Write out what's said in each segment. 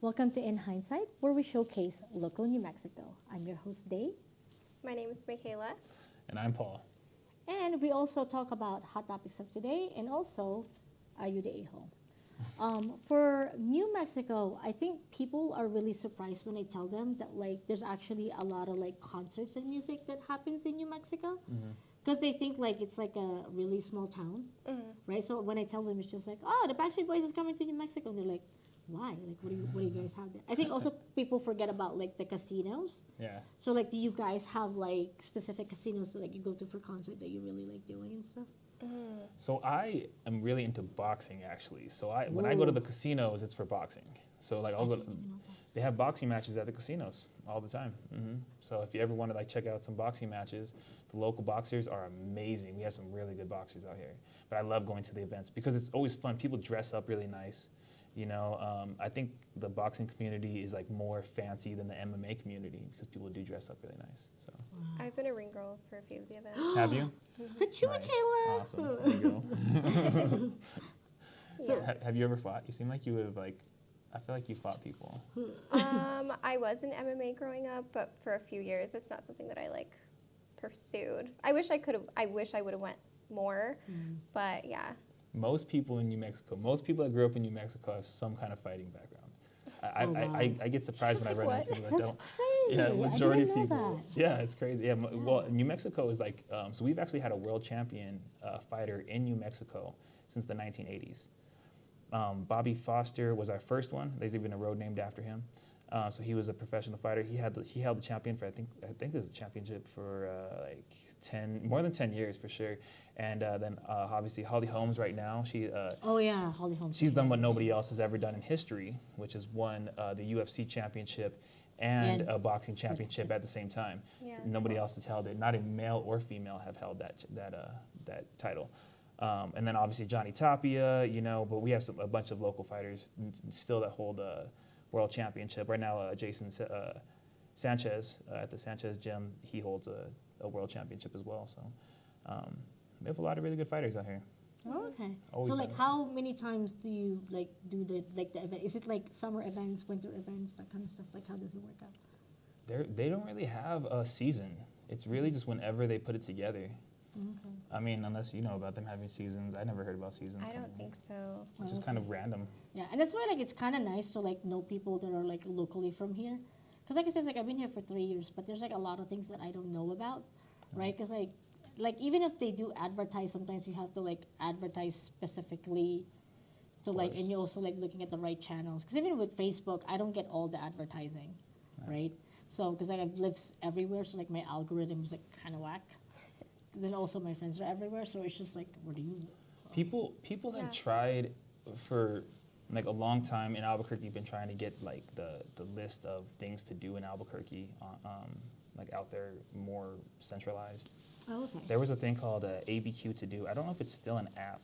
Welcome to In Hindsight, where we showcase local New Mexico. I'm your host, Day, My name is Michaela. And I'm Paul. and we also talk about hot topics of today and also Are You the A-hole? For New Mexico, I think people are really surprised when I tell them that there's actually a lot of concerts and music that happens in New Mexico. Because they think it's like a really small town, right? So when I tell them, it's just like, oh, the Backstreet Boys is coming to New Mexico, and they're like, why? What do you guys have there? I think also people forget about the casinos. Yeah. So do you guys have specific casinos that you go to for concert that you really like doing and stuff? So I am really into boxing, actually. So when I go to the casinos, it's for boxing. So I'll go. They have boxing matches at the casinos all the time. So if you ever want to check out some boxing matches, the local boxers are amazing. We have some really good boxers out here. But I love going to the events because it's always fun. People dress up really nice. I think the boxing community is more fancy than the MMA community because people do dress up really nice. So I've been a ring girl for a few of the events. have you? Look at you, Nice. Michaela. Awesome. There you go. So, Have you ever fought? You seem like you would have I feel like you fought people. I was in MMA growing up, but for a few years, it's not something that I pursued. I wish I could have. I wish I would have went more, but yeah. Most people in New Mexico, most people that grew up in New Mexico have some kind of fighting background. I get surprised when I run into people that That's don't. crazy. Yeah, majority I of didn't know people. that. Yeah, it's crazy. Yeah, well, New Mexico is so we've actually had a world champion fighter in New Mexico since the 1980s. Bobby Foster was our first one. There's even a road named after him. So he was a professional fighter. He held the champion for I think it was a championship for more than 10 years for sure. And then obviously Holly Holmes right now. Oh yeah, Holly Holmes. She's done what nobody else has ever done in history, which is won the UFC championship and a boxing championship at the same time. Yeah, Nobody else has held it. Not a male or female have held that title. And then obviously Johnny Tapia, but we have a bunch of local fighters still that hold a world championship. Right now, Jason Sanchez at the Sanchez gym, he holds a world championship as well. So we have a lot of really good fighters out here. Oh, okay. Always So been. how many times do you do the event? Is it summer events, winter events, that kind of stuff? How does it work out? They don't really have a season. It's really just whenever they put it together. Okay. I mean, unless you know about them having seasons. I never heard about seasons. I don't think so. It's just kind of random. Yeah, and that's why it's kind of nice to know people that are locally from here, because I said I've been here for 3 years, but there's a lot of things that I don't know about, right? Because even if they do advertise, sometimes you have to advertise specifically to and you also looking at the right channels. Because even with Facebook, I don't get all the advertising, right? So because I've lived everywhere, so my algorithm is kind of whack. Then also my friends are everywhere, so it's just where do you? People have tried for a long time in Albuquerque. Been trying to get the list of things to do in Albuquerque, out there more centralized. Oh, okay. There was a thing called ABQ to do. I don't know if it's still an app,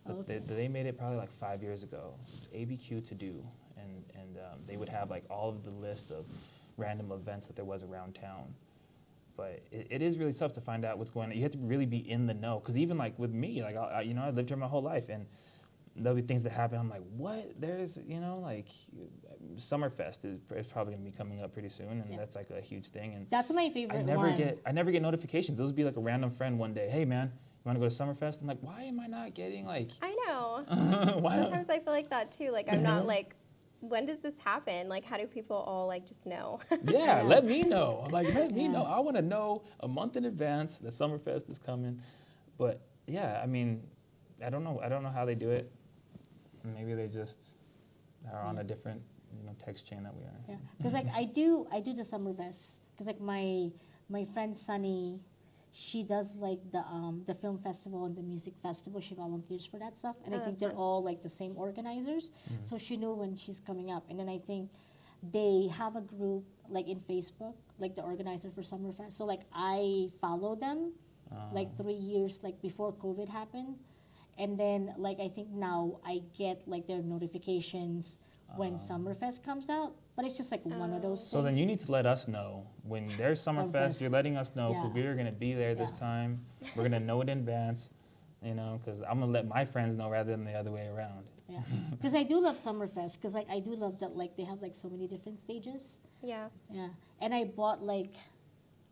but they made it probably 5 years ago. ABQ to do, and they would have all of the list of random events that there was around town. But it is really tough to find out what's going on. You have to really be in the know. Because even with me, I lived here my whole life, and there'll be things that happen. I'm like, what? There's, Summerfest is probably going to be coming up pretty soon, and that's a huge thing. And That's my favorite I never get notifications. Those would be a random friend one day. Hey man, you want to go to Summerfest? I'm like, why am I not getting I know. why? Sometimes I feel like that too. I'm not when does this happen? How do people all just know? Yeah, let me know. Let me know. I want to know a month in advance that Summerfest is coming. But yeah, I mean, I don't know. I don't know how they do it. Maybe they just are on a different, text chain that we are. Yeah, because I do the Summerfest. Because my friend Sunny, she does the film festival and the music festival. She volunteers for that stuff, and I think they're all the same organizers. So she knew when she's coming up, and then I think they have a group in Facebook, the organizer for Summerfest. So I follow them 3 years before COVID happened, and then I think now I get their notifications when Summerfest comes out. But it's just one of those things. So then you need to let us know when there's Summerfest. You're letting us know because we're going to be there this time. We're going to know it in advance, because I'm going to let my friends know rather than the other way around. Yeah, because I do love Summerfest. Because like I do love that like they have like so many different stages. Yeah. Yeah, and I bought like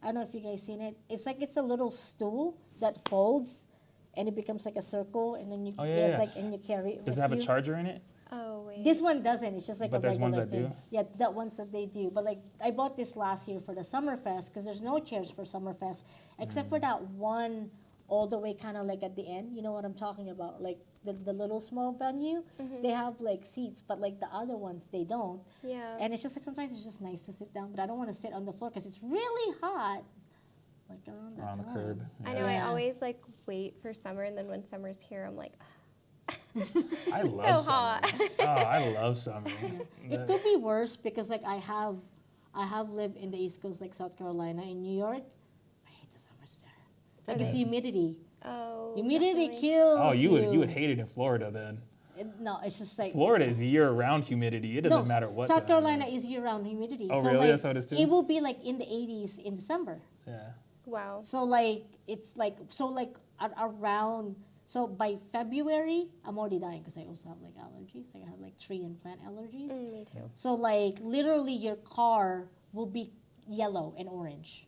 I don't know if you guys seen it. It's like it's a little stool that folds, and it becomes like a circle, and then you Oh, yeah, there's yeah. like and you carry it Does with it have you. a charger in it? Oh wait. This one doesn't. It's just like But a there's regular ones that thing. do? Yeah, that ones that they do. But like I bought this last year for the Summerfest because there's no chairs for Summerfest except for that one all the way kind of like at the end. You know what I'm talking about? Like the little small venue, they have like seats, but like the other ones they don't. Yeah. And it's just like sometimes it's just nice to sit down, but I don't want to sit on the floor because it's really hot. Like around that On the time. curb. I know. I Yeah. always like wait for summer, and then when summer's here, I'm like, I It's love so summer. hot. Oh, I love summer. It could be worse because like I have lived in the East Coast, like South Carolina, in New York. I hate the summers there. Like it's Okay. humidity. oh. Humidity definitely. kills Oh, you would hate it in Florida then. No, it's just like Florida is year-round humidity. It doesn't no, matter what. South time. Carolina is year-round humidity. Oh, so really? Like, That's how it is too? It will be like in the 80s in December. Yeah. Wow. So like it's like around. So by February, I'm already dying because I also have like allergies. Like I have like tree and plant allergies. Me too. So like literally your car will be yellow and orange.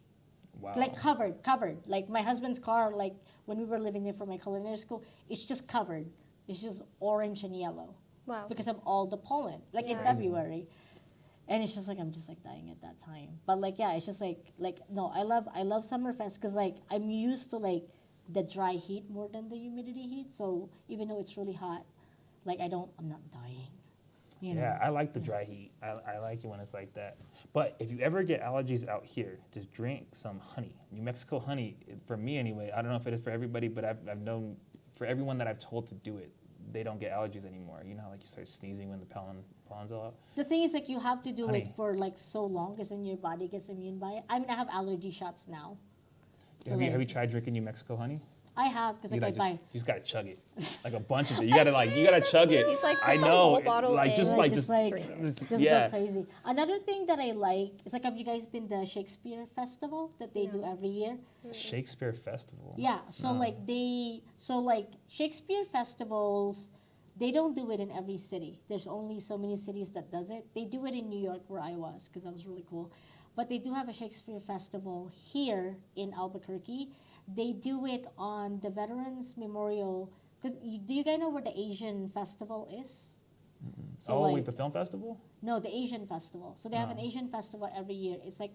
Wow. Like covered. Like my husband's car, like when we were living there for my culinary school, it's just covered. It's just orange and yellow Wow. because of all the pollen, like in Yeah. February. And it's just like I'm just like dying at that time. But like yeah, it's just like no, I love Summerfest because like I'm used to like the dry heat more than the humidity heat. So even though it's really hot, like I'm not dying. You know? Yeah, I like the dry heat. I like it when it's like that. But if you ever get allergies out here, just drink some honey. New Mexico honey, for me anyway, I don't know if it is for everybody, but I've known for everyone that I've told to do it, they don't get allergies anymore. You know, like you start sneezing when the pollen's all out. The thing is, like, you have to do Honey. it for like so long, because then your body gets immune by it. I mean, I have allergy shots now. So, Have you like, tried drinking New Mexico honey? I have, because You like I like buy. you just gotta chug it, like a bunch of it. You gotta chug it. He's like, I put the know, whole it- bottle like in. just Like, like just just like drink it. just yeah. go crazy. Another thing that I like is like, have you guys been to the Shakespeare Festival that they do every year? Shakespeare Festival. Yeah. So No. like Shakespeare festivals, they don't do it in every city. There's only so many cities that does it. They do it in New York where I was, because that was really cool. But they do have a Shakespeare Festival here in Albuquerque. They do it on the Veterans Memorial. Because do you guys know where the Asian Festival is? So Oh, like, wait, the film festival? no, the Asian Festival. So they have an Oh. Asian Festival every year. It's like,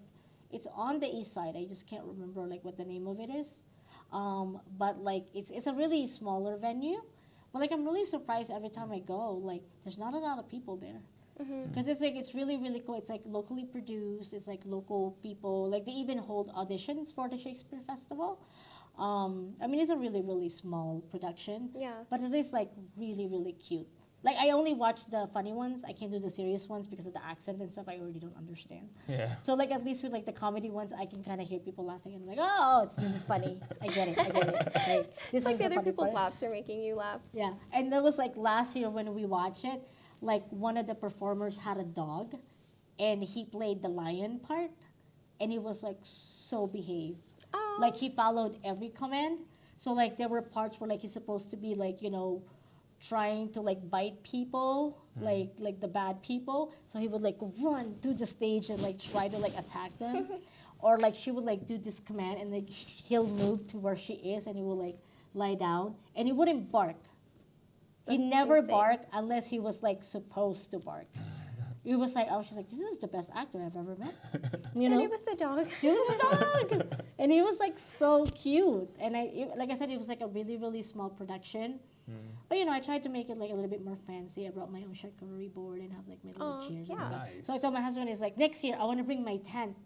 it's on the east side. I just can't remember like what the name of it is. But like it's a really smaller venue. But like I'm really surprised every time I go. Like there's not a lot of people there. Because it's like it's really really cool. It's like locally produced. It's like local people. Like they even hold auditions for the Shakespeare Festival. I mean it's a really really small production. Yeah. But it is like really really cute. Like I only watch the funny ones. I can't do the serious ones because of the accent and stuff. I already don't understand. Yeah. So like at least with like the comedy ones, I can kind of hear people laughing and I'm like, oh, this is funny. I get it. Like this It's like one's the other funny people's part. laughs are making you laugh. Yeah, and that was like last year when we watched it. Like one of the performers had a dog, and he played the lion part, and he was like so behaved. Oh. Like he followed every command. So like there were parts where like he's supposed to be like trying to like bite people, like the bad people. So he would like run through the stage and like try to like attack them, or like she would like do this command and like he'll move to where she is and he will like lie down and he wouldn't bark. He That's never insane. barked unless he was like supposed to bark. It was like I was just like, this is the best actor I've ever met. You know, And it was a dog. he was a dog, and he was like so cute. And like I said, it was like a really really small production. But I tried to make it like a little bit more fancy. I brought my own charcuterie board and have like my little Aw, chairs and yeah. stuff. Nice. So I told my husband, it's like next year I want to bring my tent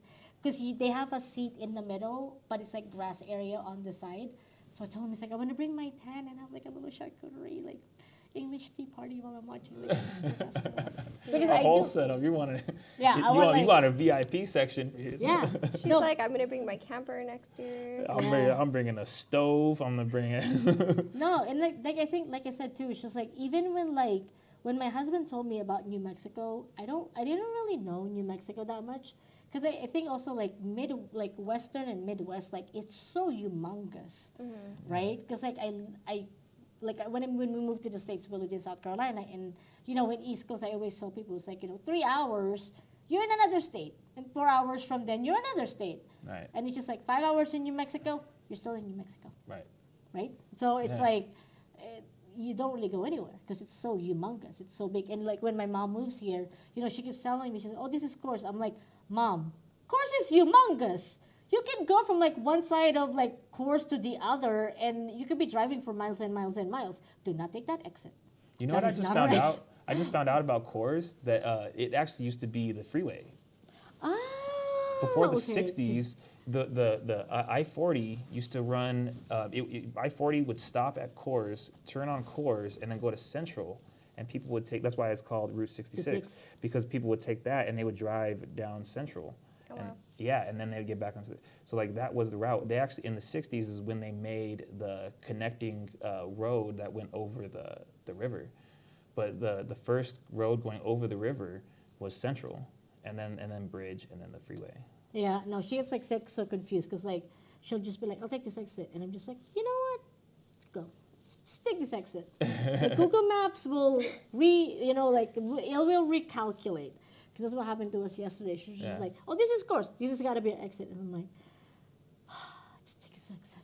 because they have a seat in the middle, but it's like grass area on the side. So I told him, it's like I want to bring my tent and have like a little charcuterie, like English tea party while I'm watching like Shakespeare Festival. Because A I whole do, setup. You want to? Yeah, You, I want, you like- want a VIP section for yourself. yeah. She's No, like, I'm gonna bring my camper next year. I'm bringing a stove. I'm gonna bring it. No, and like I think, like I said too, it's just like even when my husband told me about New Mexico, I didn't really know New Mexico that much, because I think also like Western and Midwest, like it's so humongous, right? Because like like when we moved to the States, we lived in South Carolina, and in East Coast, I always tell people it's like 3 hours, you're in another state, and 4 hours from then you're another state, Right. and it's just like 5 hours in New Mexico, you're still in New Mexico, Right. right? So it's Yeah. like you don't really go anywhere because it's so humongous, it's so big, and like when my mom moves here, she keeps telling me, she says, "Oh, this is Course." I'm like, "Mom, Course is humongous. You can go from like one side of like Course to the other, and you could be driving for miles and miles and miles. Do not take that exit." You know That what I is just not found right. out? I just found out about Coors that it actually used to be the freeway. Ah, Before the okay. 60s, the I-40 used to run, I-40 would stop at Coors, turn on Coors, and then go to Central. And people would take, that's why it's called Route 66, because people would take that and they would drive down Central. Oh, And wow. yeah, and then they would get back onto so like that was the route. They actually, in the 60s is when they made the connecting road that went over the river. But the first road going over the river was Central, and then Bridge, and then the freeway. Yeah, no, she gets like so confused because like she'll just be like, "I'll take this exit," and I'm just like, "You know what? Let's go. Just take this exit." The Google Maps will it will recalculate because that's what happened to us yesterday. She was just Yeah. like, "Oh, this is Course. This has got to be an exit," and I'm like, "Just take this exit."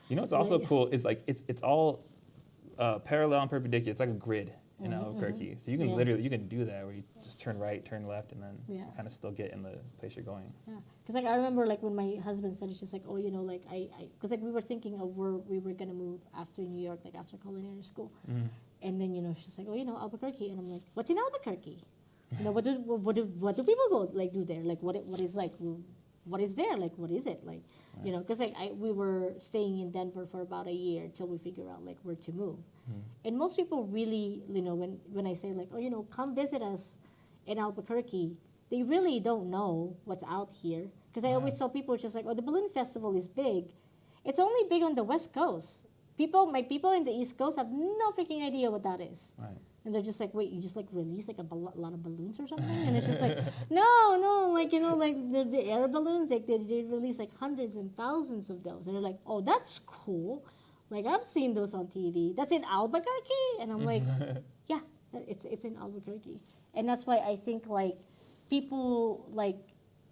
You know what's also Like- cool is like it's all parallel and perpendicular. It's like a grid in Mhm, Albuquerque. So you can Yeah. literally you can do that where you just turn right, turn left, and then Yeah. kind of still get in the place you're going. Yeah, because like I remember like when my husband said, it's just like, "Oh, like because like we were thinking of where we were gonna move after New York, like after culinary school, and then she's like, "Oh, Albuquerque," and I'm like, "What's in Albuquerque? What do people go like do there? Like what is like what is there? Like what is it like? Because like we were staying in Denver for about a year till we figure out like where to move, and most people really when I say like, "Oh, come visit us in Albuquerque," they really don't know what's out here. Because I always tell people, it's just like, "Oh, the balloon festival is big. It's only big on the West Coast. My people in the East Coast have no freaking idea what that is." Right. And they're just like, "Wait, you just like release like a lot of balloons or something?" And it's just like, no, like like the air balloons, like they release like hundreds and thousands of those, and they're like, "Oh, that's cool. Like I've seen those on TV. That's in Albuquerque," and I'm like, "Yeah, it's in Albuquerque," and that's why I think like people like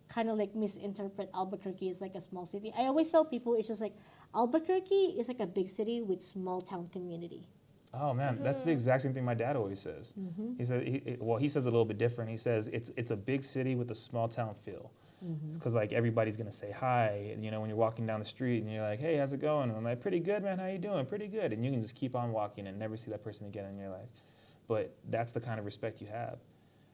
kind of like misinterpret Albuquerque as like a small city. I always tell people it's just like Albuquerque is like a big city with small town community. Oh man, that's the exact same thing my dad always says. He says, he says it a little bit different. He says it's a big city with a small town feel, because like everybody's gonna say hi. And, when you're walking down the street and you're like, "Hey, how's it going?" And I'm like, "Pretty good, man. How you doing?" "Pretty good." And you can just keep on walking and never see that person again in your life. But that's the kind of respect you have.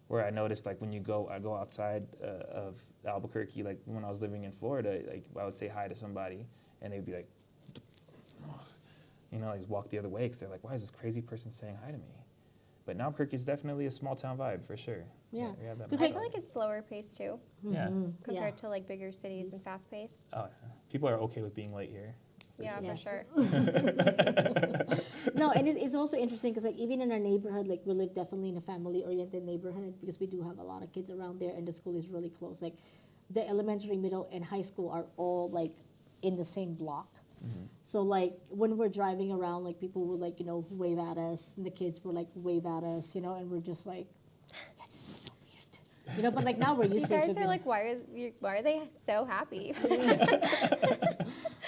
Where I noticed like when I go outside of Albuquerque, like when I was living in Florida, like I would say hi to somebody and they'd be like, like walk the other way because they're like, "Why is this crazy person saying hi to me?" But now Albuquerque is definitely a small town vibe for sure. Yeah. We have that 'Cause I vibe. feel like it's slower paced too, Yeah. compared to like bigger cities and fast paced. Oh, yeah. People are okay with being late here. Yeah, Yes. for sure. No, and it's also interesting because like even in our neighborhood, like we live definitely in a family-oriented neighborhood because we do have a lot of kids around there, and the school is really close. Like the elementary, middle, and high school are all like in the same block. So like when we're driving around, like people would like wave at us, and the kids would like wave at us, and we're just like, "That's so weird," But like now we're You used to it. guys are like, why are they so happy?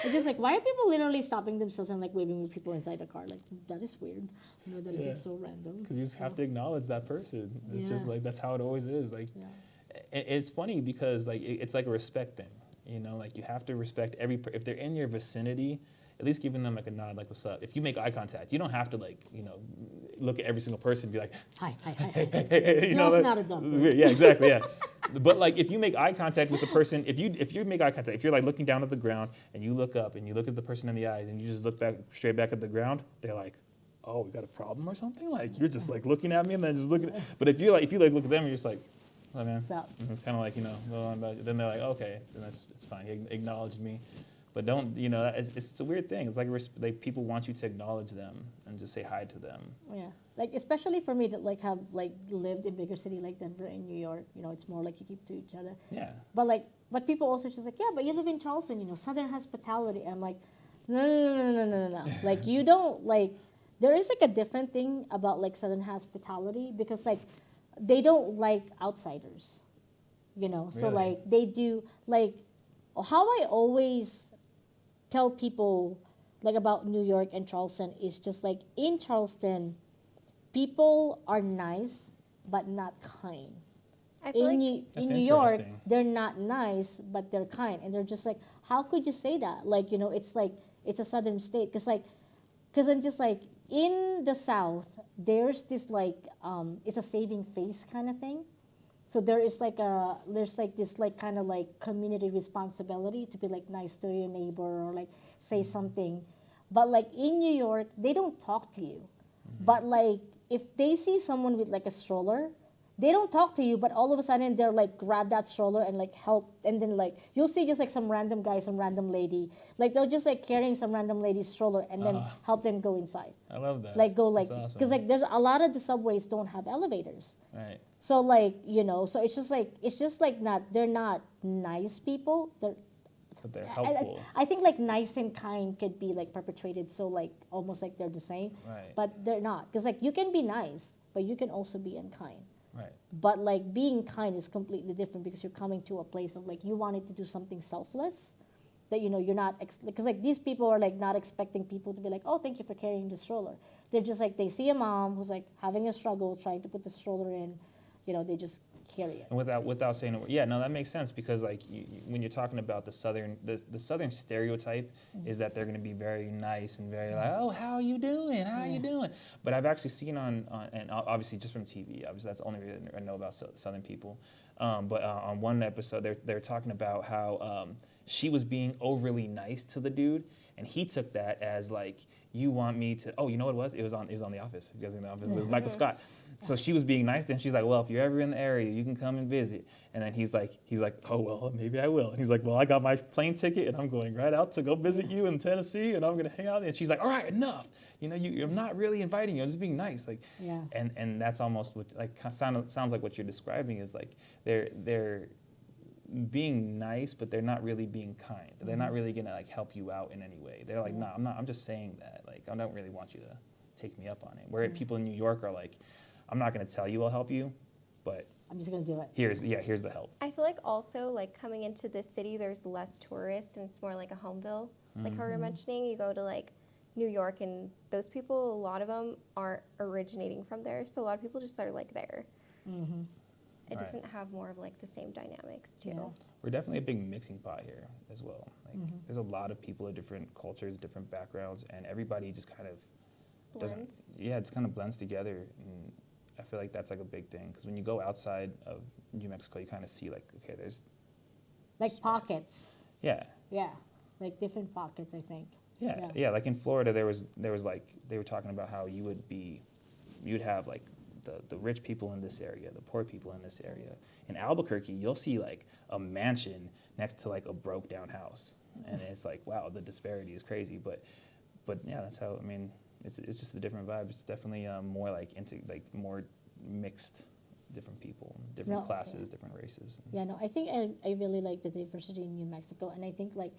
It's just like, why are people literally stopping themselves and like waving with people inside the car? Like that is weird. That is like Yeah. so random. Because you just have to acknowledge that person. It's just Yeah. like that's how it always is. Like Yeah. it's funny because like it's like a respect thing. Like you have to respect if they're in your vicinity, at least giving them like a nod, like "What's up?" If you make eye contact, you don't have to like look at every single person and be like, Hi. hey, You're also like- not a doctor. Yeah, exactly, yeah. But like if you make eye contact with the person, if you make eye contact, if you're like looking down at the ground and you look up and you look at the person in the eyes and you just look back straight back at the ground, they're like, "Oh, we got a problem or something?" Like you're just like looking at me and then just looking. But if you look at them, you're just like, "Oh man," What's up? and it's kind of like go on about. Then they're like, "Okay, then it's fine. He acknowledged me." But don't, it's a weird thing. It's like people want you to acknowledge them and just say hi to them. Yeah, like especially for me that like have like lived in bigger city like Denver and New York, it's more like you keep to each other. Yeah. But people also just like, "Yeah, but you live in Charleston, Southern hospitality." And I'm like, no. Like you don't like there is like a different thing about like Southern hospitality because like they don't like outsiders, you know. So Really? like they do like how I always tell people like about New York and Charleston is just like in Charleston, people are nice but not kind. I feel like That's In New York, interesting. they're not nice, but they're kind, and they're just like, how could you say that? Like, you know, it's like it's a southern state, because I'm just like in the South, there's this like it's a saving face kind of thing. So there's like this like kind of like community responsibility to be like nice to your neighbor or like say something, but like in New York, they don't talk to you, but like if they see someone with like a stroller, they don't talk to you, but all of a sudden they're like grab that stroller and like help, and then like you'll see just like some random guy, some random lady, like they're just like carrying some random lady's stroller and then help them go inside, I love that. like go like That's because awesome. like there's a lot of the subways don't have elevators, Right. so like you know, so it's just like not they're not nice people. But they're I, helpful. I think like nice and kind could be like perpetrated so like almost like they're the same, Right. but they're not because like you can be nice, but you can also be unkind. Right. But like being kind is completely different because you're coming to a place of like you wanted to do something selfless that you know you're not because like these people are like not expecting people to be like, oh, thank you for carrying the stroller. They're just like they see a mom who's like having a struggle trying to put the stroller in, you know, they just carry it. And without saying a word, yeah, no, that makes sense because like when you're talking about the southern stereotype is that they're going to be very nice and very like, oh, how are you doing? How are you doing? But I've actually seen on and obviously just from TV, obviously that's the only reason I know about southern people. But on one episode, they're talking about how she was being overly nice to the dude, and he took that as like, you want me to? Oh, you know what it was? It was on The Office. You guys in The Office with Michael Scott. So she was being nice to him. She's like, well, if you're ever in the area, you can come and visit. And then he's like, oh well, maybe I will. And he's like, well, I got my plane ticket and I'm going right out to go visit you in Tennessee, and I'm gonna hang out. And she's like, all right, enough. You know, I'm not really inviting you. I'm just being nice. Like, Yeah. And that's almost what like sounds like what you're describing is like they're being nice, but they're not really being kind. They're not really gonna like help you out in any way. They're like, no, I'm not. I'm just saying that. Like, I don't really want you to take me up on it. Where people in New York are like, I'm not gonna tell you I'll help you, but I'm just gonna do it. here's the help. I feel like also like coming into this city, there's less tourists and it's more like a homeville. Like how we were mentioning, you go to like New York and those people, a lot of them aren't originating from there. So a lot of people just are like there. It Right. doesn't have more of like the same dynamics too. Yeah. We're definitely a big mixing pot here as well. Like, there's a lot of people of different cultures, different backgrounds, and everybody just kind of Blends. it just kind of blends together. And I feel like that's like a big thing because when you go outside of New Mexico, you kind of see like, okay, there's Like pockets. yeah. Yeah. Like different pockets, I think. Yeah. Like in Florida, there was like they were talking about how you'd have like the rich people in this area, the poor people in this area. In Albuquerque, you'll see like a mansion next to like a broke down house, and it's like, wow, the disparity is crazy. But yeah, that's how. I mean, it's just a different vibe. It's definitely more like into like more mixed, different people, different No, classes, different races. Yeah, no, I think I really like the diversity in New Mexico, and I think like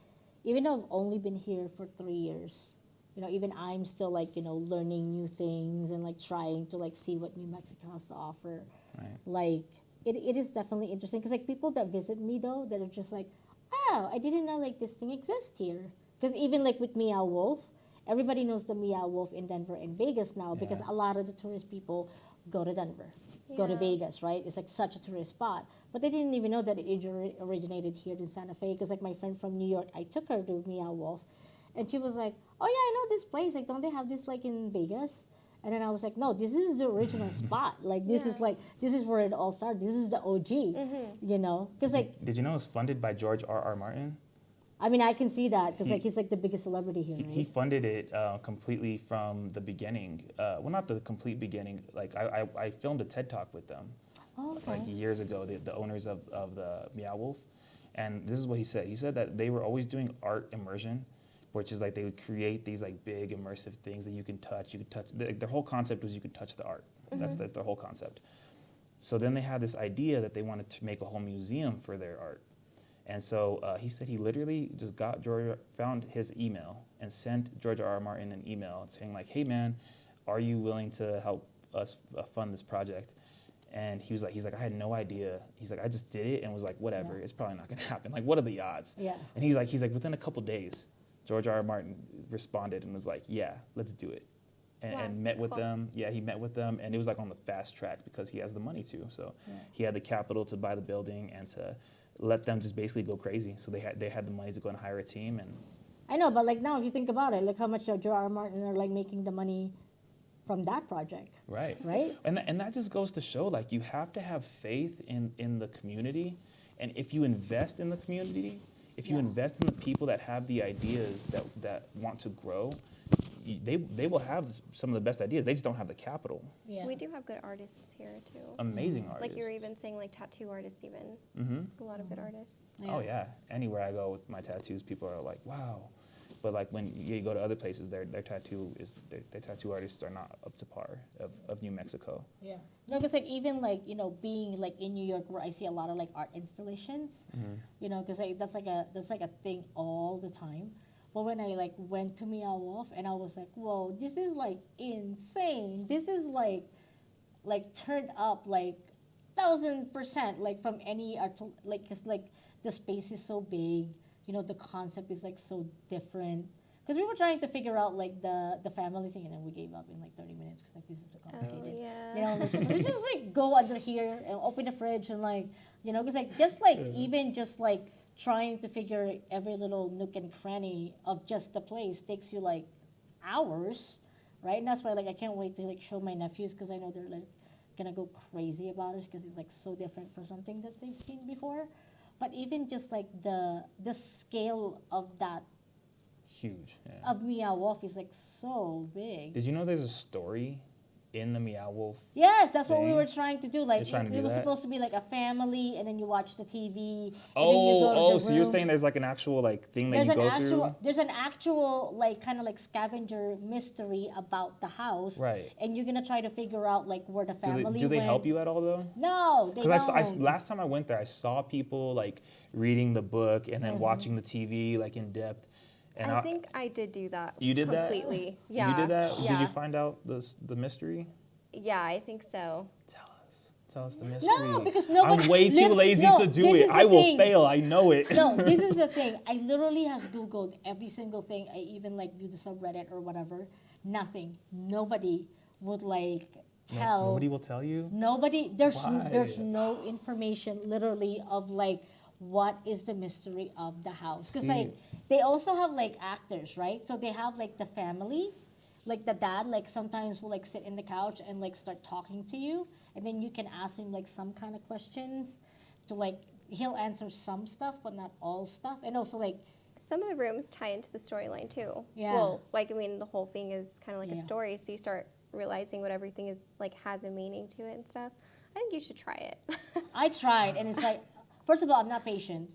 even though I've only been here for 3 years, you know, even I'm still like, you know, learning new things and like trying to like see what New Mexico has to offer. Right. Like it is definitely interesting because like people that visit me though that are just like, oh, I didn't know like this thing exists here. Because even like with Meow Wolf, everybody knows the Meow Wolf in Denver and Vegas now because Yeah. a lot of the tourist people go to Denver, go to Yeah. Vegas, right? It's like such a tourist spot. But they didn't even know that it originated here in Santa Fe because like my friend from New York, I took her to Meow Wolf and she was like, oh yeah, I know this place. Like, don't they have this like in Vegas? And then I was like, no, this is the original spot. Like, this is Yeah. like, this is where it all started. This is the OG, you know? Because like, Did you know it was funded by George R.R. Martin? I mean, I can see that because like he's like the biggest celebrity here, He right? funded it completely from the beginning. Well, not the complete beginning. Like I filmed a TED Talk with them Oh, okay. like years ago. The owners of the Meow Wolf, and this is what he said. He said that they were always doing art immersion, which is like they would create these like big immersive things that you can touch. You could touch. Their whole concept was you could touch the art. That's their whole concept. So then they had this idea that they wanted to make a whole museum for their art. And so he said he literally just found his email and sent George R.R. Martin an email saying like, hey man, are you willing to help us fund this project? And he's like, I had no idea. He's like, I just did it and was like, whatever, it's probably not gonna happen. Like, what are the odds? Yeah. And he's like, within a couple days, George R. R. Martin responded and was like, yeah, let's do it. And met with them. Yeah, he met with them, and it was like on the fast track because he has the money to. So he had the capital to buy the building and to let them just basically go crazy. So they had the money to go and hire a team. And I know, but like now, if you think about it, look how much George R. R. Martin are like making the money from that project. right. And that just goes to show, like, you have to have faith in the community, and if you invest in the community, if you invest in the people that have the ideas that want to grow, they will have some of the best ideas. They just don't have the capital. Yeah. We do have good artists here too. Amazing artists. Like you were even saying, like tattoo artists, even Mm-hmm. a lot of good artists. Oh yeah. Anywhere I go with my tattoos, people are like, wow. But like when you go to other places, their tattoo artists are not up to par of New Mexico. Yeah. No, because like even like, you know, being like in New York where I see a lot of like art installations, you know, because like, that's like a thing all the time. But when I like went to Meow Wolf and I was like, whoa, this is like insane. This is like turned up like 1,000% like from any art, like, cause like the space is so big, you know, the concept is like so different. Because we were trying to figure out like the family thing, and then we gave up in like 30 minutes because like this is too complicated. Oh, yeah. You know, like, let's just like go under here and open the fridge and like, you know, because like just like even just like trying to figure every little nook and cranny of just the place takes you like hours, right? And that's why like I can't wait to like show my nephews because I know they're like gonna go crazy about it because it's like so different for something that they've seen before. But even just like the scale of that Huge. Yeah. of Meow Wolf is like so big. Did you know there's a story in the Meow Wolf? Yes, that's what we thing? were trying to do. Like You're trying to it do was that? supposed to be like a family, and then you watch the TV, and then you go to the So you're rooms. saying there's like an actual like thing that There's you an go actual through? there's an actual like kind of like scavenger mystery about the house, Right. and you're gonna try to figure out like where the family Do they went. help you at all though? No, they Because don't. last time I went there, I saw people like reading the book and then watching the TV like in depth. And I think I did do that. You did that? completely. Yeah. You did that? Yeah. Did you find out the mystery? Yeah, I think so. Tell us the mystery. No, because nobody. I'm way too lazy no, to do this it. is the I will thing. fail. I know it. No, this is the thing. I literally has Googled every single thing. I even like do the subreddit or whatever. Nothing. Nobody would like tell. Nobody will tell you? Nobody. There's Why? no information literally of like what is the mystery of the house. Because like they also have like actors, right? So they have like the family, like the dad. Like sometimes will like sit in the couch and like start talking to you, and then you can ask him like some kind of questions to like he'll answer some stuff but not all stuff. And also like Some of the rooms tie into the storyline too. Yeah. Well, like I mean, the whole thing is kind of like Yeah. a story, so you start realizing what everything is like has a meaning to it and stuff. I think you should try it. I tried, and it's like, first of all, I'm not patient.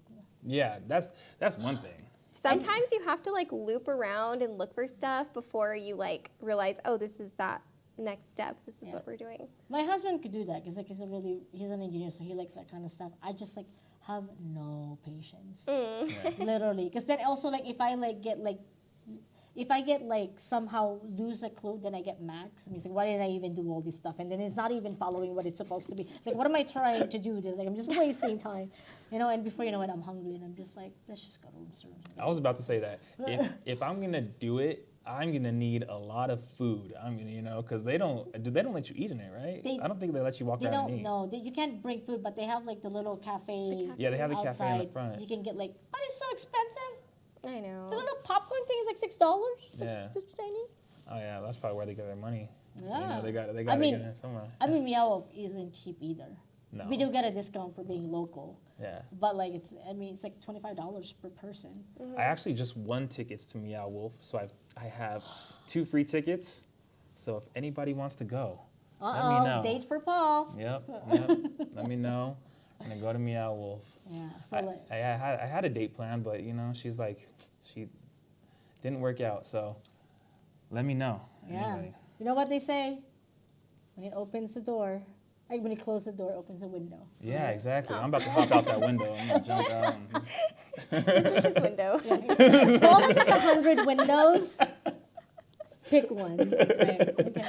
Yeah, that's one thing. Sometimes you have to like loop around and look for stuff before you like realize, oh, this is that next step. This is Yeah. what we're doing. My husband could do that because like he's an engineer, so he likes that kind of stuff. I just like have no patience, literally. Because then also like if I get like somehow lose a clue, then I get mad. 'Cause I'm just like, why did I even do all this stuff? And then it's not even following what it's supposed to be. Like, what am I trying to do? This like I'm just wasting time, you know. And before you know it, I'm hungry, and I'm just like, let's just go to room service. I was about to say that. If I'm gonna do it, I'm gonna need a lot of food. I'm gonna, because they don't let you eat in it, right? They- I don't think they let you walk They around and don't eat. know. You can't bring food, but they have like the little cafe. Yeah, they have the cafe in the outside. front. You can get like, but it's so expensive. I know. The little popcorn thing is like $6. Yeah. This tiny. Oh yeah, that's probably where they get their money. Yeah. They got I mean- get it somewhere. I mean, Meow Wolf isn't cheap either. No. We do get a discount for being local, Yeah. but like it's like $25 per person. I actually just won tickets to Meow Wolf, so I have 2 free tickets. So if anybody wants to go, let me know. Dates for Paul. Yep. Let me know. I'm gonna go to Meow Wolf. Yeah. So like, I had a date plan, but she's like, she didn't work out. So let me know. yeah. Anybody. You know what they say? When it opens the door, like when it closes the door, it opens the window. Yeah, exactly. I'm about to hop out that window. I'm gonna jump out. And just, This is his window. Paul has like 100 windows. Pick one. Right. Okay.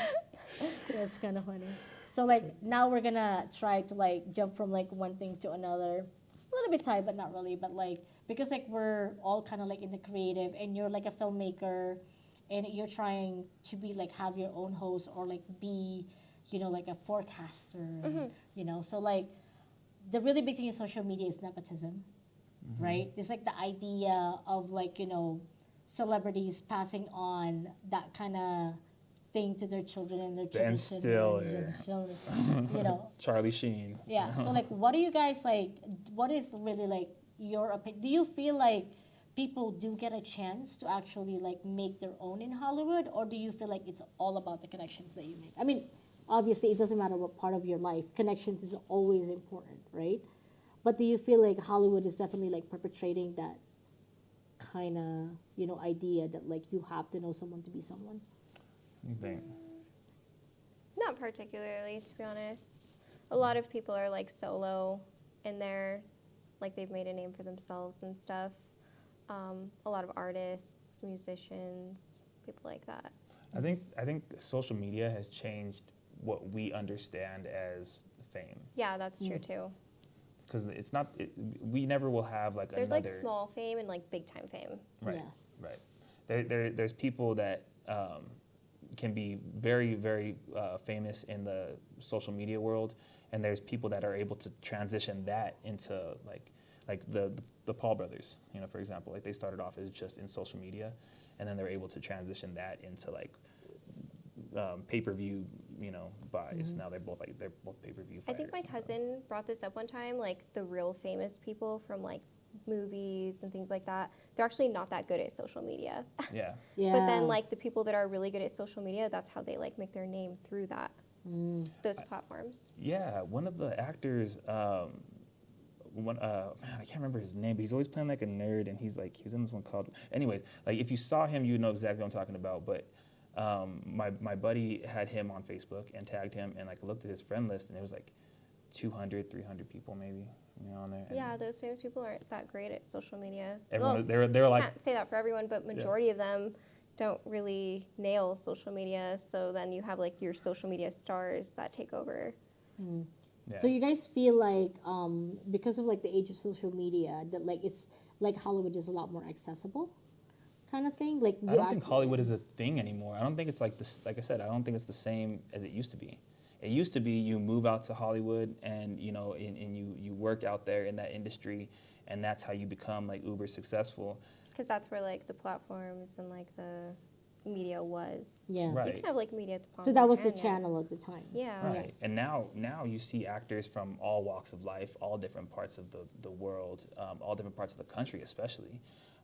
That's kind of funny. So like now we're gonna try to like jump from like one thing to another, a little bit tight, but not really. But like because like we're all kind of like in the creative, and you're like a filmmaker, and you're trying to be like have your own host or like be, like a forecaster, So like the really big thing in social media is nepotism, right? It's like the idea of like celebrities passing on that kind of thing to their children and their children's children, Charlie Sheen. Yeah. So like, what do you guys like? What is really like your opinion? Do you feel like people do get a chance to actually like make their own in Hollywood, or do you feel like it's all about the connections that you make? I mean, obviously, it doesn't matter what part of your life. Connections is always important, right? But do you feel like Hollywood is definitely like perpetrating that kind of idea that like you have to know someone to be someone? You think? Not particularly, to be honest. A lot of people are like solo in there, like they've made a name for themselves and stuff. A lot of artists, musicians, people like that. I think social media has changed what we understand as fame. Yeah, that's true too. Because it's not, we never will have like There's another. like small fame and like big time fame. Right. Yeah. Right. There's people that can be very, very famous in the social media world, and there's people that are able to transition that into like the Paul brothers, for example. Like they started off as just in social media, and then they're able to transition that into like pay-per-view, buys. Now they're both pay-per-view fighters. I think my cousin brought this up one time, like the real famous people from like movies and things like that, they're actually not that good at social media. Yeah. But then like the people that are really good at social media, that's how they like make their name through that, those platforms. Yeah, one of the actors, man, I can't remember his name, but he's always playing like a nerd, and he was in this one called, anyways, like if you saw him, you know exactly what I'm talking about, but my buddy had him on Facebook and tagged him, and like looked at his friend list, and it was like 200, 300 people maybe, on there. And Yeah, those famous people aren't that great at social media. everyone, they were like, Can't say that for everyone, but majority of them don't really nail social media. So then you have like your social media stars that take over. yeah. So you guys feel like because of like the age of social media that like it's like Hollywood is a lot more accessible, kind of thing. Like I don't think Hollywood is a thing anymore. I don't think it's like this. Like I said, I don't think it's the same as it used to be. It used to be you move out to Hollywood and and you work out there in that industry, and that's how you become like uber successful. Because that's where like the platforms and like the media was. Yeah. Right. You can have like media at the palm So of that your was the hand now. channel at the time. Yeah. Right. And now you see actors from all walks of life, all different parts of the world, all different parts of the country especially.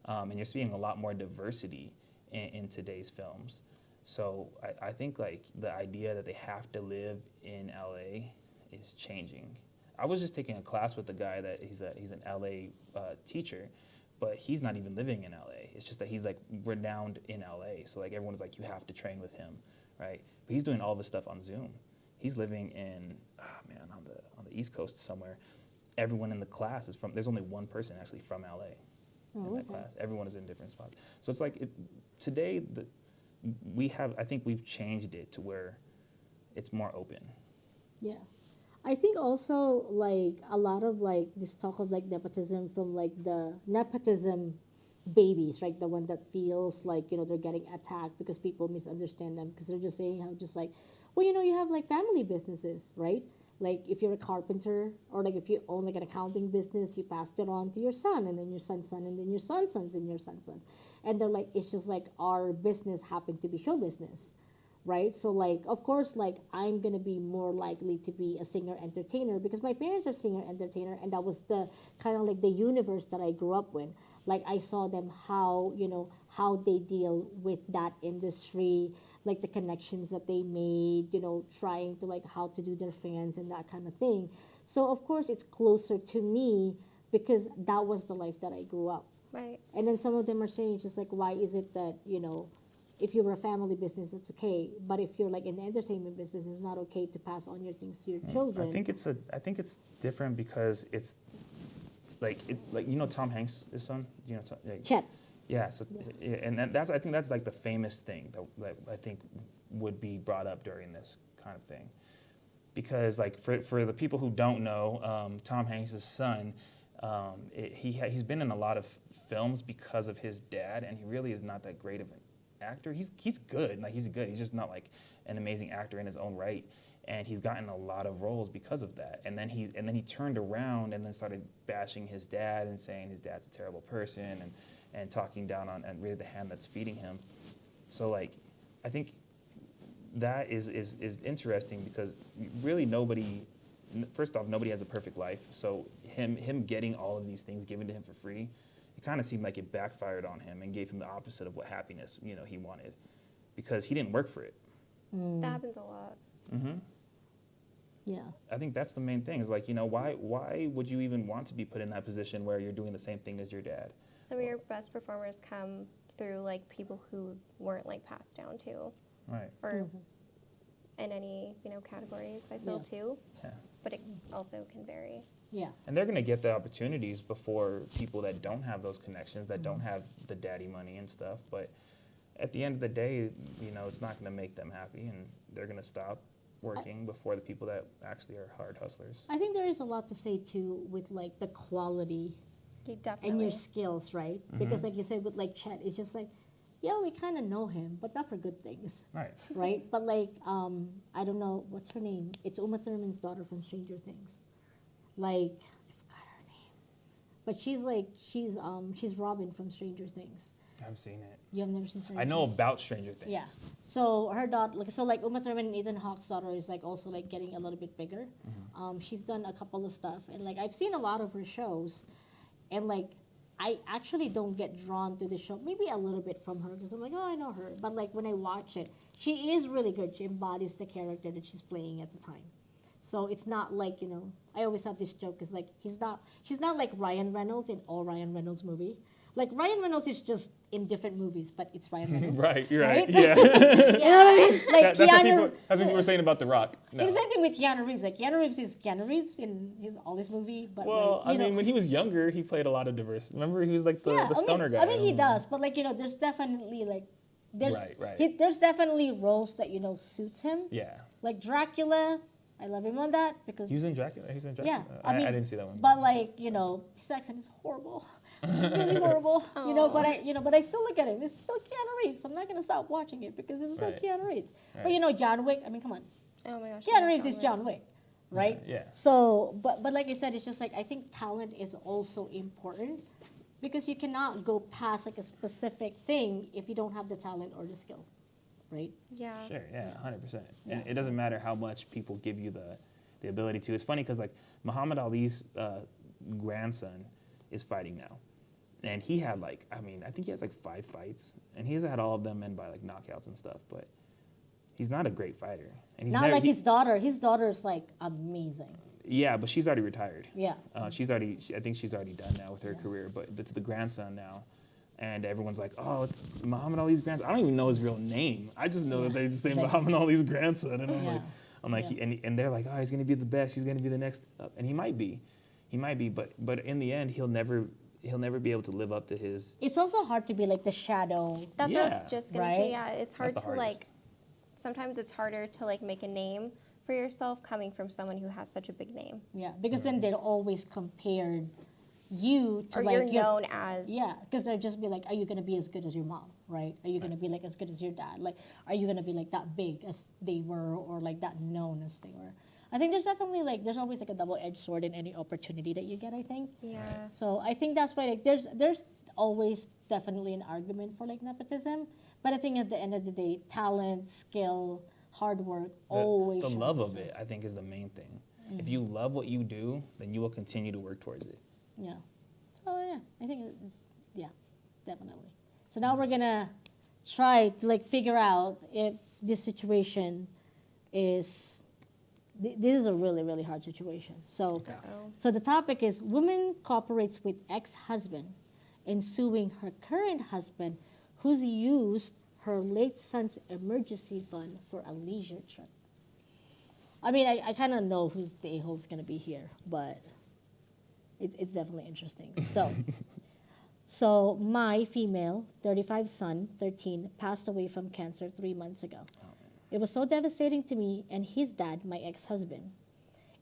And you're seeing a lot more diversity in today's films. So I think like the idea that they have to live in LA is changing. I was just taking a class with a guy that he's an LA teacher, but he's not even living in LA. It's just that he's like renowned in LA. So like everyone's like, you have to train with him, right? But he's doing all this stuff on Zoom. He's living in on the East Coast somewhere. Everyone in the class is from. There's only one person actually from LA in that class. Everyone is in different spots. So it's like today I think we've changed it to where it's more open. Yeah. I think also like a lot of like this talk of like nepotism from like the nepotism babies, right? The one that feels like, they're getting attacked because people misunderstand them because they're just saying how just like, well, you have like family businesses, right? Like if you're a carpenter or like if you own like an accounting business, you passed it on to your son and then your son's son and then your son's sons and your son's sons. And they're like, it's just like our business happened to be show business, right? So like, of course, like I'm going to be more likely to be a singer entertainer because my parents are singer entertainer and that was the kind of like the universe that I grew up with. Like I saw them how they deal with that industry, like the connections that they made, trying to like how to do their fans and that kind of thing. So of course it's closer to me because that was the life that I grew up. Right. And then some of them are saying just like, why is it that, if you were a family business, it's okay. But if you're like in the entertainment business, it's not okay to pass on your things to your children. I think it's different because it's like Tom Hanks' son, Chet. Yeah, so and that's I think that's like the famous thing that I think would be brought up during this kind of thing, because like for the people who don't know, Tom Hanks' son, he's been in a lot of films because of his dad, and he really is not that great of an actor. He's good, like he's good. He's just not like an amazing actor in his own right, and he's gotten a lot of roles because of that. And then he turned around and then started bashing his dad and saying his dad's a terrible person and talking down on and really the hand that's feeding him. So like, I think that is interesting because really nobody, first off, nobody has a perfect life. So him getting all of these things given to him for free, it kind of seemed like it backfired on him and gave him the opposite of what happiness, he wanted, because he didn't work for it. That happens a lot. Mm-hmm. Yeah. I think that's the main thing is like, why would you even want to be put in that position where you're doing the same thing as your dad? Some of your best performers come through like people who weren't like passed down to, Right. or in any categories. I feel too, Yeah. but it also can vary. Yeah. And they're going to get the opportunities before people that don't have those connections, that don't have the daddy money and stuff. But at the end of the day, it's not going to make them happy, and they're going to stop working before the people that actually are hard hustlers. I think there is a lot to say too with like the quality You definitely. and your skills, right? Because like you said with like Chet, it's just like, yeah, we kind of know him, but not for good things, Right. right? But like, I don't know, what's her name? It's Uma Thurman's daughter from Stranger Things. Like, I forgot her name. But she's Robin from Stranger Things. I've seen it. You have never seen Stranger I Things? know about Stranger Things. Yeah. So her daughter, like Uma Thurman and Ethan Hawke's daughter is like also like getting a little bit bigger. She's done a couple of stuff, and like I've seen a lot of her shows, and like I actually don't get drawn to the show. Maybe a little bit from her because I'm like, oh, I know her. But like when I watch it, she is really good. She embodies the character that she's playing at the time. So it's not like, I always have this joke because like she's not like Ryan Reynolds in all Ryan Reynolds movie. Like Ryan Reynolds is just in different movies, but it's Ryan Reynolds. Right, you're right. Right? Yeah. You know what I mean? Like that's what Keanu. people were saying about The Rock. No. It's the same thing with Keanu Reeves. Like Keanu Reeves is Keanu Reeves in all his movie, but Well, like, I mean, when he was younger, he played a lot of diverse. Remember, he was like the stoner guy. I mean, he does, but like there's definitely like there's Right. there's definitely roles that suits him. Yeah. Like Dracula, I love him on that because He was in Dracula. He's in yeah, Dracula. I mean, I didn't see that one. But like his accent is horrible, really horrible. But I still look at him. It's still Keanu Reeves. I'm not gonna stop watching it because it's still Right. Keanu Reeves. Right. But John Wick. I mean, come on, Oh my gosh. Keanu Reeves is John Wick, right? Yeah. So, but like I said, it's just like I think talent is also important because you cannot go past like a specific thing if you don't have the talent or the skill, right? Yeah. Sure, yeah, 100%. And Yeah, it doesn't matter how much people give you the ability to. It's funny because like Muhammad Ali's grandson is fighting now. And he had like, I think he has like 5 fights. And he's had all of them end by like knockouts and stuff. But he's not a great fighter. And he's Not like his daughter. His daughter's like amazing. Yeah, but she's already retired. Yeah. I think she's already done now with her career. But it's the grandson now. And everyone's like, oh, it's Muhammad Ali's grandson. I don't even know his real name. I just know that they just say Muhammad Ali's grandson. And I'm like, and they're like, oh, he's going to be the best. He's going to be the next up. And he might be. But in the end, he'll never be able to live up to his. It's also hard to be like the shadow. That's what I was just gonna say. Right? Yeah, it's hard That's the to like. hardest. Sometimes it's harder to like make a name for yourself coming from someone who has such a big name. Yeah, because then they'll always compare you to Or like you're known as. Yeah, because they'll just be like, are you gonna be as good as your mom, right? Are you gonna be like as good as your dad? Like, are you gonna be like that big as they were, or like that known as they were? I think there's definitely like there's always like a double-edged sword in any opportunity that you get. I think. Yeah. So I think that's why like there's always definitely an argument for like nepotism, but I think at the end of the day, talent, skill, hard work always. The shines love of through. it, I think, is the main thing. If you love what you do, then you will continue to work towards it. Yeah. So yeah, I think it's definitely. So now we're gonna try to like figure out if this situation is. This is a really, really hard situation. So, Uh-oh. so the topic is woman cooperates with ex-husband in suing her current husband who's used her late son's emergency fund for a leisure trip. I mean, I kind of know who's the a-hole's going to be here, but it's definitely interesting. So my female, 35 son, 13, passed away from cancer 3 months ago. It was so devastating to me and his dad, my ex-husband.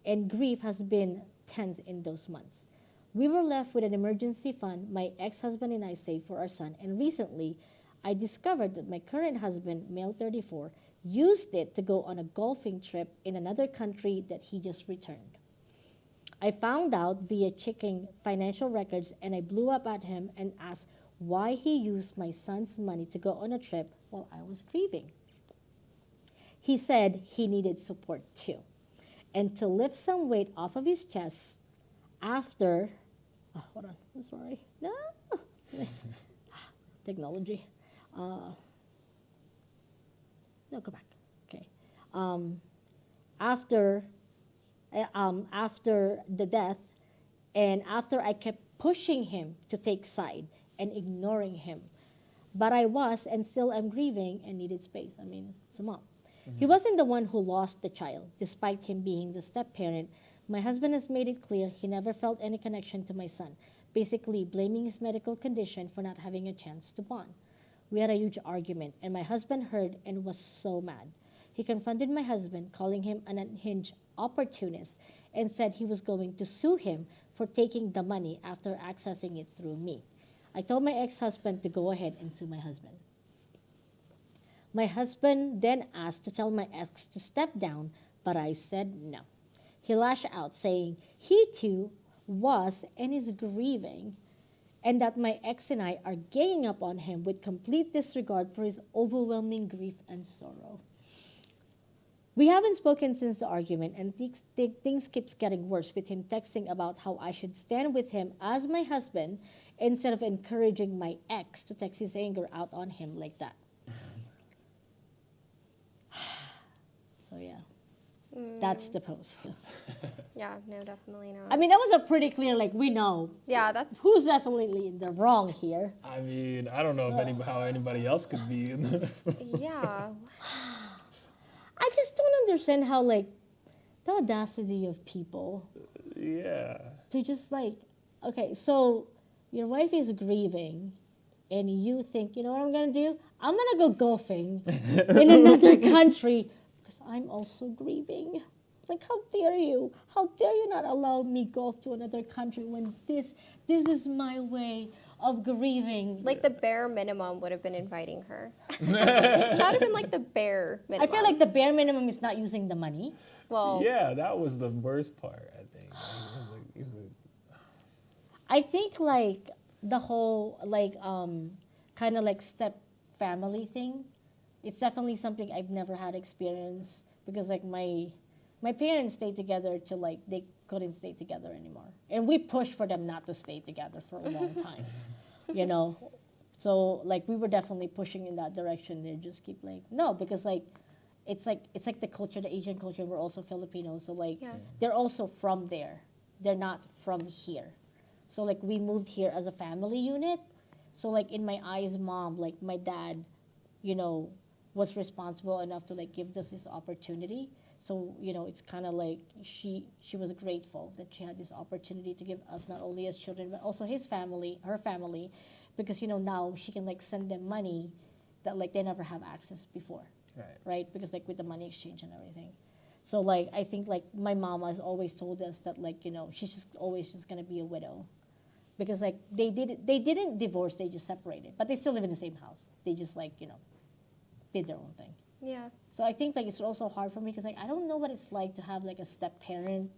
And grief has been tense in those months. We were left with an emergency fund my ex-husband and I saved for our son. And recently, I discovered that my current husband, male 34, used it to go on a golfing trip in another country that he just returned. I found out via checking financial records and I blew up at him and asked why he used my son's money to go on a trip while I was grieving. He said he needed support too and to lift some weight off of his chest after, hold on, I'm sorry. No. Technology. No, go back. Okay. After the death, and after I kept pushing him to take side and ignoring him. But I was and still am grieving and needed space. I mean, it's a mom. He wasn't the one who lost the child, despite him being the step-parent. My husband has made it clear he never felt any connection to my son, basically blaming his medical condition for not having a chance to bond. We had a huge argument, and my husband heard and was so mad. He confronted my husband, calling him an unhinged opportunist, and said he was going to sue him for taking the money after accessing it through me. I told my ex-husband to go ahead and sue my husband. My husband then asked to tell my ex to step down, but I said no. He lashed out, saying he too was and is grieving, and that my ex and I are ganging up on him with complete disregard for his overwhelming grief and sorrow. We haven't spoken since the argument, and things keeps getting worse, with him texting about how I should stand with him as my husband instead of encouraging my ex to text his anger out on him like that. So yeah, that's the post. Yeah, no, definitely not. I mean, that was a pretty clear, like, we know yeah, that's who's definitely in the wrong here. I mean, I don't know if how anybody else could be in the yeah. I just don't understand how, like, the audacity of people Yeah. to just, like, okay, so your wife is grieving, and you think, you know what I'm gonna do? I'm gonna go golfing in another country because I'm also grieving. Like, how dare you? How dare you not allow me golf to another country when this is my way of grieving? Like the bare minimum would have been inviting her. That would have been like the bare minimum. I feel like the bare minimum is not using the money. well, Yeah, that was the worst part, I think. I think like the whole like kind of like step family thing, it's definitely something I've never had experience because like my parents stayed together till like they couldn't stay together anymore, and we pushed for them not to stay together for a long time, you know. So like we were definitely pushing in that direction. They just keep like no, because like it's like the culture, the Asian culture. We're also Filipinos, so like Yeah. they're also from there. They're not from here. So like we moved here as a family unit. So like in my eyes, mom, like my dad, you know, was responsible enough to like give us this opportunity. So you know, it's kind of like she was grateful that she had this opportunity to give us not only as children but also his family, her family, because you know now she can like send them money that like they never have access before, right? Because like with the money exchange and everything. So like I think like my mom has always told us that like you know she's just always just gonna be a widow, because like they didn't divorce, they just separated, but they still live in the same house. They just like you know did their own thing. yeah. So I think like it's also hard for me because like I don't know what it's like to have like a step parent,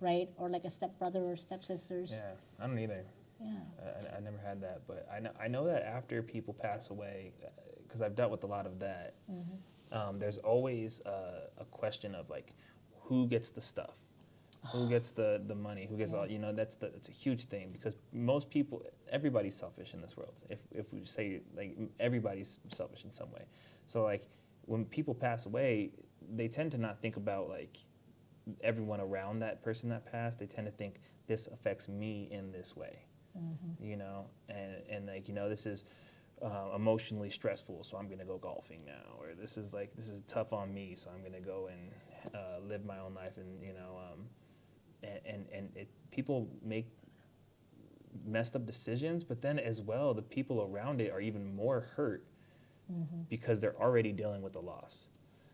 right, or like a step brother or step sisters. Yeah, I don't either. Yeah. I never had that, but I know that after people pass away, because I've dealt with a lot of that. There's always a question of like, who gets the stuff, who gets the money, who gets all. You know, that's a huge thing because most people, everybody's selfish in this world. If we say like everybody's selfish in some way, so like when people pass away, they tend to not think about like everyone around that person that passed. They tend to think this affects me in this way. You know, and like, you know, this is emotionally stressful, so I'm going to go golfing now, or this is tough on me, so I'm going to go and live my own life, and you know, and people make messed up decisions, but then as well, the people around it are even more hurt because they're already dealing with the loss.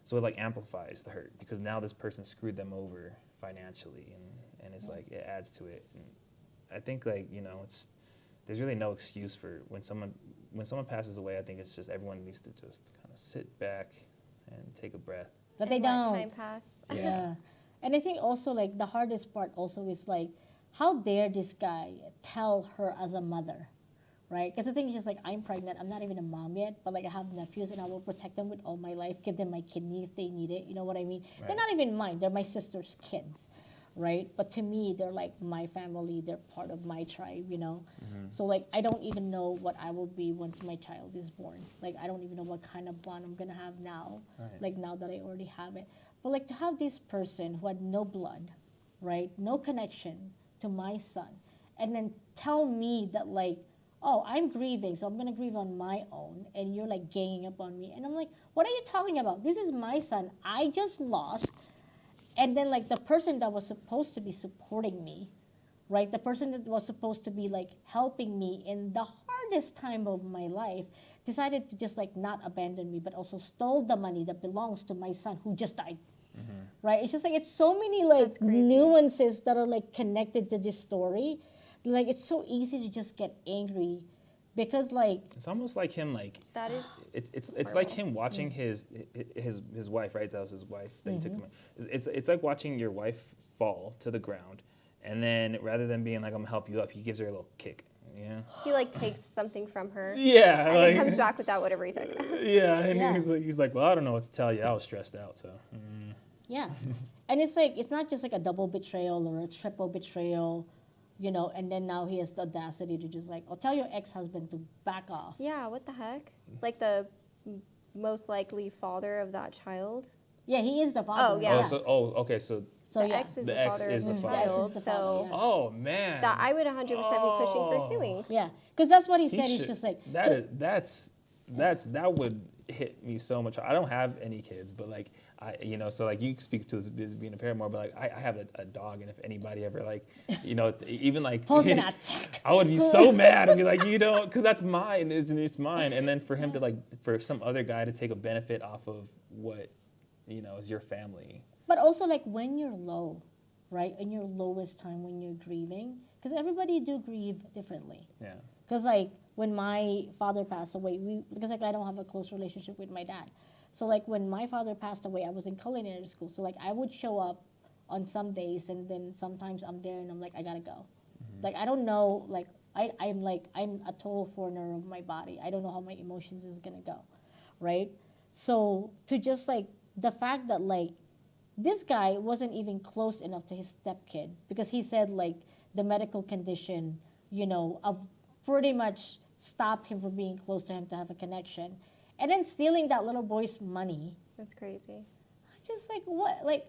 So it like amplifies the hurt because now this person screwed them over financially, and it's like it adds to it. And I think like, you know, there's really no excuse for when someone passes away. I think it's just everyone needs to just kind of sit back and take a breath. But they And don't. let time pass. Yeah. And I think also like the hardest part also is like, how dare this guy tell her as a mother, right? Because the thing is just like, I'm pregnant, I'm not even a mom yet, but like I have nephews and I will protect them with all my life, give them my kidney if they need it, you know what I mean? Right. They're not even mine, they're my sister's kids, right? But to me, they're like my family, they're part of my tribe, you know? So like, I don't even know what I will be once my child is born. Like, I don't even know what kind of bond I'm gonna have now, like now that I already have it. But like to have this person who had no blood, right? No connection to my son, and then tell me that like, oh, I'm grieving, so I'm gonna grieve on my own, and you're like ganging up on me. And I'm like, what are you talking about? This is my son. I just lost. And then like the person that was supposed to be supporting me, right? The person that was supposed to be like helping me in the hardest time of my life decided to just like not abandon me, but also stole the money that belongs to my son who just died. Right? It's just like it's so many like That's crazy. nuances that are like connected to this story. Like it's so easy to just get angry because like It's almost like him like That is it's like him watching his wife, right? That was his wife that he took him. It's like watching your wife fall to the ground, and then rather than being like I'm gonna help you up, he gives her a little kick. Yeah. he like takes something from her. Yeah. And like, then comes back without whatever he took. Yeah, and Yeah. he's like, well, I don't know what to tell you. I was stressed out, so. yeah. And it's like it's not just like a double betrayal or a triple betrayal, you know, and then now he has the audacity to just like, I'll tell your ex-husband to back off. Yeah, what the heck? Like the most likely father of that child. Yeah, he is the father. Oh, yeah. Okay, so. So The yeah. ex is The the ex father is of the the father. The ex is child. the So father, yeah. Oh man. that I would 100% be pushing for suing. Yeah, because that's what he He said. He's should- just like that would hit me so much. I don't have any kids, but like so like you speak to this as being a parent more, but like I have a dog, and if anybody ever like, even like Paul's gonna attack. I would be so mad and be like, because that's mine, it's mine, and then for him to like for some other guy to take a benefit off of what is your family. But also like when you're low, right, in your lowest time when you're grieving, because everybody do grieve differently. Yeah. Because like when my father passed away, because like I don't have a close relationship with my dad, so like when my father passed away, I was in culinary school, so like I would show up on some days, and then sometimes I'm there and I'm like I gotta go, like I don't know, like I'm a total foreigner of my body. I don't know how my emotions is gonna go, right? So to just like the fact that like this guy wasn't even close enough to his stepkid because he said like the medical condition, of pretty much stopped him from being close to him to have a connection, and then stealing that little boy's money. That's crazy. Just like what? Like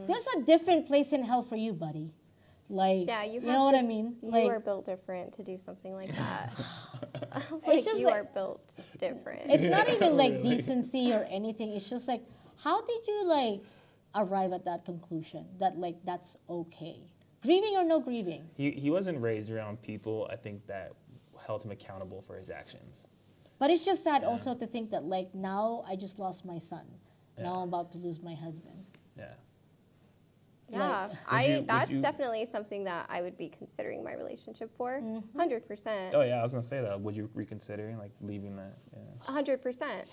there's a different place in hell for you, buddy. Like Yeah, you have know to, what I mean? You Like are built different to do something like that. I was It's like, just you like- are built different. it's not even like Really? decency or anything. It's just like how did you like arrive at that conclusion that like that's okay? Grieving or no grieving? He wasn't raised around people, I think, that held him accountable for his actions. But it's just sad also to think that like now I just lost my son. Now Yeah. I'm about to lose my husband. Yeah. Yeah, Would that's you- definitely something that I would be considering my relationship for. 100%. Oh yeah, I was gonna say that. Would you reconsider like leaving that? Yeah. 100%.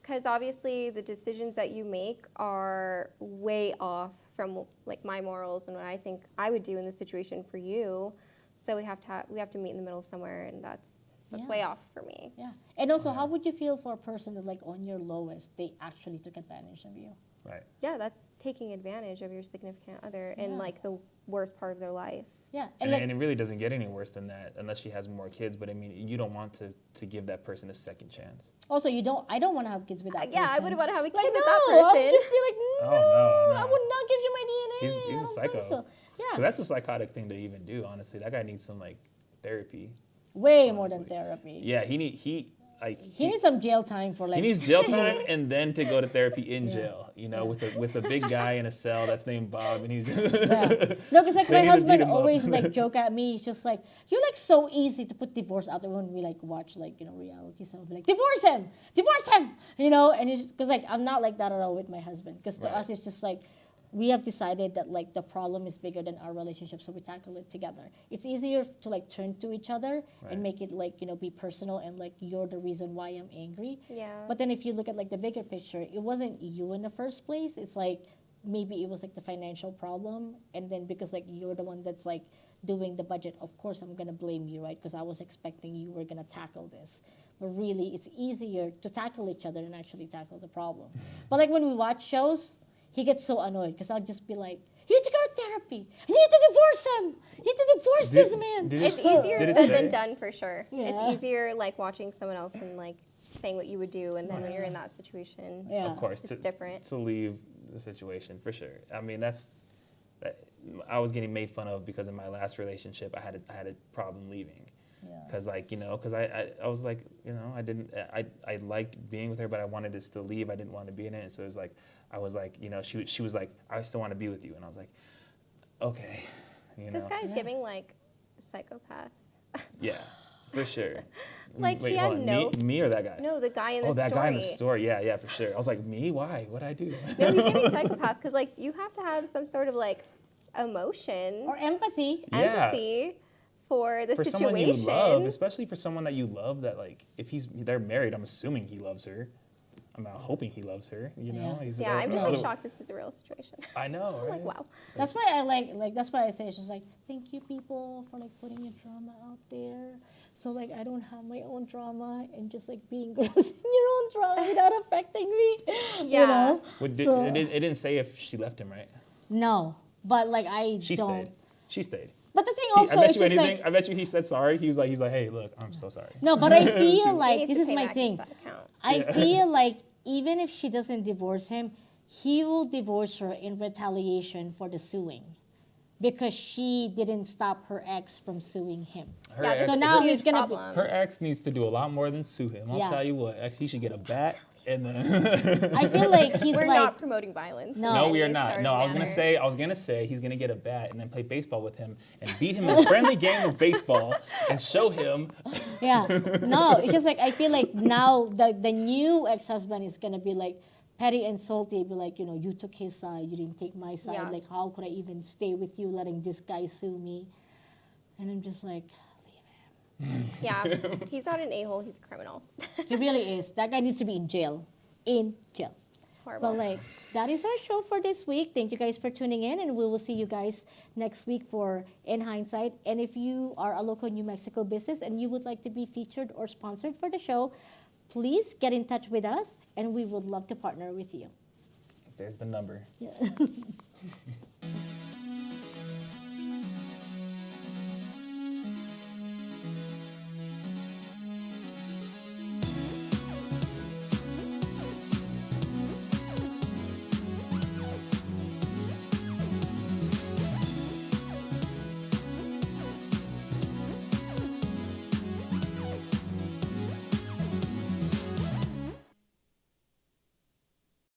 Because obviously the decisions that you make are way off from like my morals and what I think I would do in this situation for you. So we have to meet in the middle somewhere, and that's Yeah. way off for me. Yeah. And also, how would you feel for a person that like on your lowest, they actually took advantage of you? Right. Yeah, that's taking advantage of your significant other in Yeah. like the worst part of their life. Yeah. And, like, and it really doesn't get any worse than that unless she has more kids. But I mean, you don't want to give that person a second chance. also, I don't want to have kids with that Yeah, I person. wouldn't want to have a kid Like, with no, that I would person. just be like, no, Oh, no. I would not give you my DNA. He's I a don't think psycho. So. Yeah. 'Cause that's a psychotic thing to even do. Honestly, that guy needs some like therapy. Way more than honestly. therapy. Yeah, He needs some jail time for like. he needs jail time and then to go to therapy in jail. You know, with a big guy in a cell that's named Bob, and he's just Yeah. No, because like They my need to beat husband him up. always like joke at me. He's just like, you're like so easy to put divorce out there when we like watch like reality. So I'll be like, divorce him, you know. And it's because like I'm not like that at all with my husband. Because to Right. us it's just like we have decided that like the problem is bigger than our relationship, so we tackle it together. It's easier to like turn to each other Right. and make it like be personal and like you're the reason why I'm angry. Yeah. But then if you look at like the bigger picture, it wasn't you in the first place. It's like maybe it was like the financial problem, and then because like you're the one that's like doing the budget, of course I'm gonna blame you, right? Because I was expecting you were gonna tackle this. But really, it's easier to tackle each other than actually tackle the problem. But like when we watch shows, he gets so annoyed because I'll just be like, you need to go to therapy. You need to divorce him. You need to divorce this man. It's Did easier it said say? than done for sure. Yeah. It's easier like watching someone else and like saying what you would do, and then when you're in that situation, Yeah. Of course, it's different. to leave the situation for sure. I mean, that I was getting made fun of because in my last relationship, I had a problem leaving. Yeah. Because I was like, I liked being with her, but I wanted to still leave. I didn't want to be in it. So it was like, I was like, she was like, I still want to be with you. And I was like, okay, This guy's giving like psychopath. Yeah, for sure. Like, he Wait, had hold on. no- Me or that guy? No, the guy in the Oh, that story. guy in the story. Yeah, for sure. I was like, me? Why? What'd I do? No, he's giving psychopath because like you have to have some sort of like emotion, Or empathy. Yeah. empathy for the For situation. someone you love, especially for someone that you love, that like, if they're married, I'm assuming he loves her. I'm not hoping he loves her, you know? Yeah. He's Yeah, I'm just no, like shocked this is a real situation. I know, I'm right? like, wow. That's why I like that's why I say it's just like, thank you people for like putting your drama out there. So like I don't have my own drama and just like being gross in your own drama without affecting me. You Yeah. know? So- It didn't say if she left him, right? No. But like I She don't. stayed. She stayed. But the thing I also bet is you just anything. like I bet you he said sorry. He was like, hey, look, I'm so sorry. no, but I feel He like needs this to is pay my back thing. into that account. I feel like even if she doesn't divorce him, he will divorce her in retaliation for the suing. Because she didn't stop her ex from suing him. Her Yeah, ex, this So is now a huge he's gonna be- problem. her ex needs to do a lot more than sue him. I'll Yeah. tell you what. He should get a bat and then. I feel like he's We're like not promoting violence. No. in No, any we are not. sort of No, I was manner. gonna say he's gonna get a bat and then play baseball with him and beat him in a friendly game of baseball and show him. yeah. No, it's just like I feel like now the new ex-husband is gonna be like petty and salty, be like, you took his side, you didn't take my side. Yeah. Like how could I even stay with you letting this guy sue me? And I'm just like, Yeah, he's not an a-hole, he's a criminal. he really is. That guy needs to be in jail. In jail. Horrible. But like that is our show for this week. Thank you guys for tuning in, and we will see you guys next week for In Hindsight. And if you are a local New Mexico business and you would like to be featured or sponsored for the show, please get in touch with us, and we would love to partner with you. There's the number. Yeah.